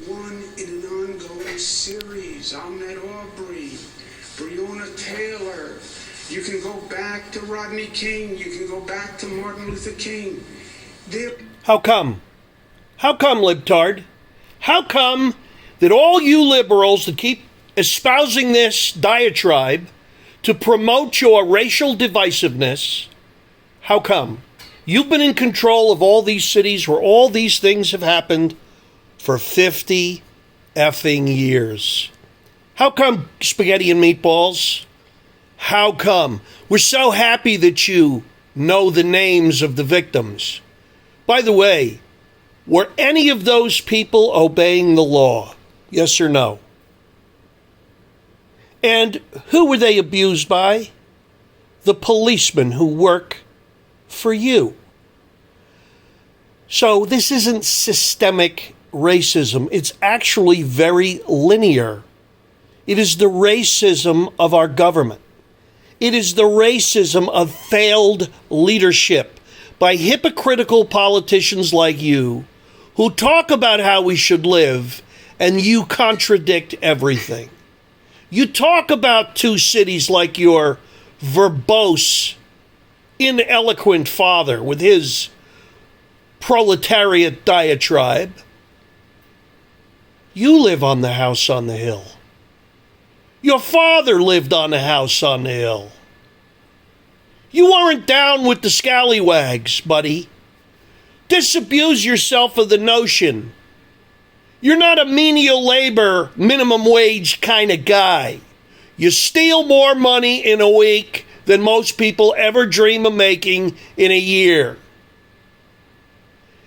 One in an ongoing series. Ahmaud Arbery, Breonna Taylor. You can go back to Rodney King. You can go back to Martin Luther King. How come? How come, libtard? How come that all you liberals that keep espousing this diatribe to promote your racial divisiveness, how come? You've been in control of all these cities where all these things have happened for 50 effing years. How come, spaghetti and meatballs? How come? We're so happy that you know the names of the victims. By the way, were any of those people obeying the law? Yes or no? And who were they abused by? The policemen who work for you. So this isn't systemic racism. It's actually very linear. It is the racism of our government. It is the racism of failed leadership by hypocritical politicians like you who talk about how we should live and you contradict everything. You talk about two cities like your verbose, ineloquent father with his proletariat diatribe. You live on the house on the hill. Your father lived on the house on the hill. You aren't down with the scallywags, buddy. Disabuse yourself of the notion. You're not a menial labor, minimum wage kind of guy. You steal more money in a week than most people ever dream of making in a year.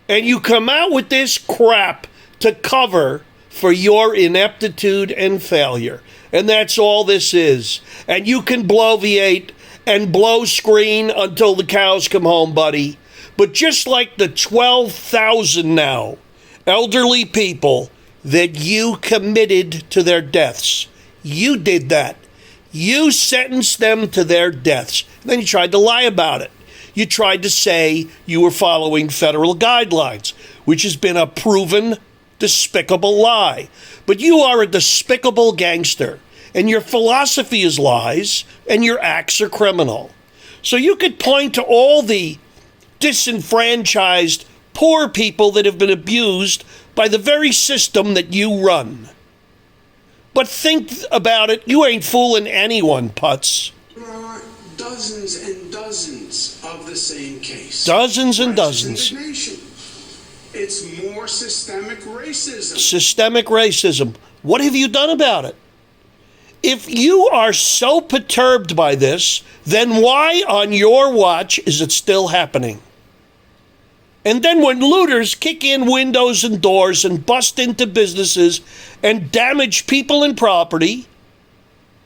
And you come out with this crap to cover for your ineptitude and failure. And that's all this is. And you can bloviate and blow screen until the cows come home, buddy. But just like the 12,000 now elderly people that you committed to their deaths, you did that. You sentenced them to their deaths. And then you tried to lie about it. You tried to say you were following federal guidelines, which has been a proven despicable lie. But you are a despicable gangster, and your philosophy is lies, and your acts are criminal. So you could point to all the disenfranchised poor people that have been abused by the very system that you run. But think about it, you ain't fooling anyone, putz. There are dozens and dozens of the same case. Dozens and dozens. Indignation. It's more systemic racism. Systemic racism. What have you done about it? If you are so perturbed by this, then why on your watch is it still happening? And then when looters kick in windows and doors and bust into businesses and damage people and property,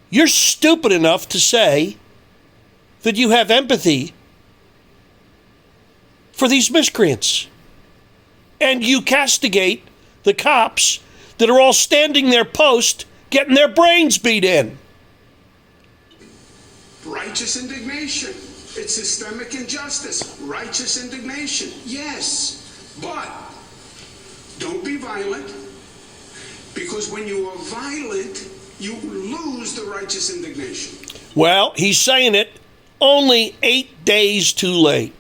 you're stupid enough to say that you have empathy for these miscreants. And you castigate the cops that are all standing their post, getting their brains beat in. Righteous indignation. It's systemic injustice. Righteous indignation. Yes. But don't be violent, because when you are violent, you lose the righteous indignation. Well, he's saying it only 8 days too late.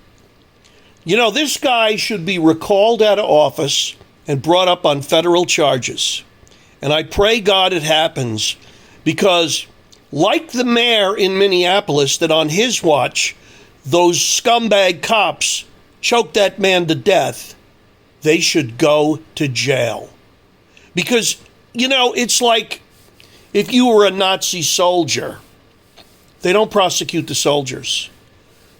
You know, this guy should be recalled out of office and brought up on federal charges. And I pray God it happens, because like the mayor in Minneapolis, that on his watch, those scumbag cops choked that man to death, they should go to jail. Because, you know, it's like if you were a Nazi soldier, they don't prosecute the soldiers.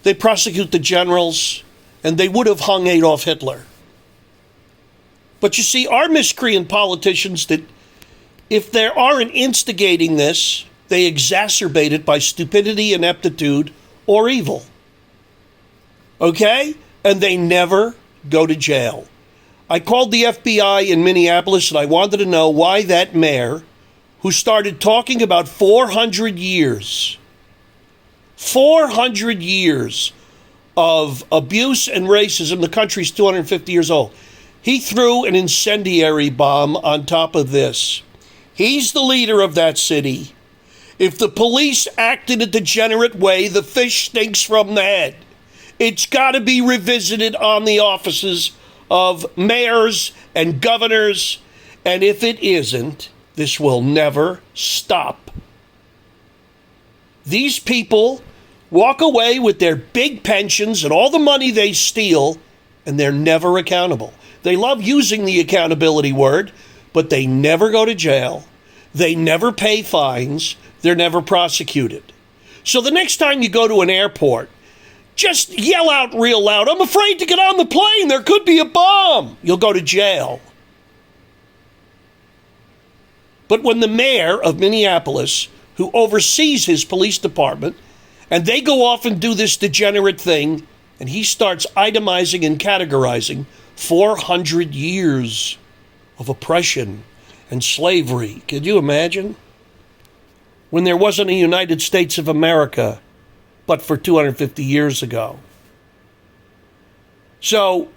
They prosecute the generals, and they would have hung Adolf Hitler. But you see, our miscreant politicians, that if they aren't instigating this, they exacerbate it by stupidity, ineptitude, or evil. Okay? And they never go to jail. I called the FBI in Minneapolis and I wanted to know why that mayor, who started talking about 400 years of abuse and racism, the country's 250 years old. He threw an incendiary bomb on top of this. He's the leader of that city. If the police act in a degenerate way, the fish stinks from the head. It's got to be revisited on the offices of mayors and governors. And if it isn't, this will never stop. These people walk away with their big pensions and all the money they steal, and they're never accountable. They love using the accountability word, but they never go to jail. They never pay fines. They're never prosecuted. So the next time you go to an airport, just yell out real loud, "I'm afraid to get on the plane. There could be a bomb." You'll go to jail. But when the mayor of Minneapolis, who oversees his police department, and they go off and do this degenerate thing, and he starts itemizing and categorizing 400 years of oppression and slavery. Can you imagine? When there wasn't a United States of America, but for 250 years ago. So,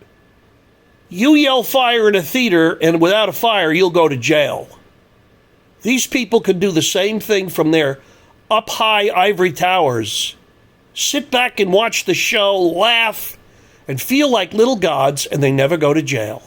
you yell fire in a theater, and without a fire, you'll go to jail. These people can do the same thing from their up high ivory towers. Sit back and watch the show, laugh, and feel like little gods, and they never go to jail.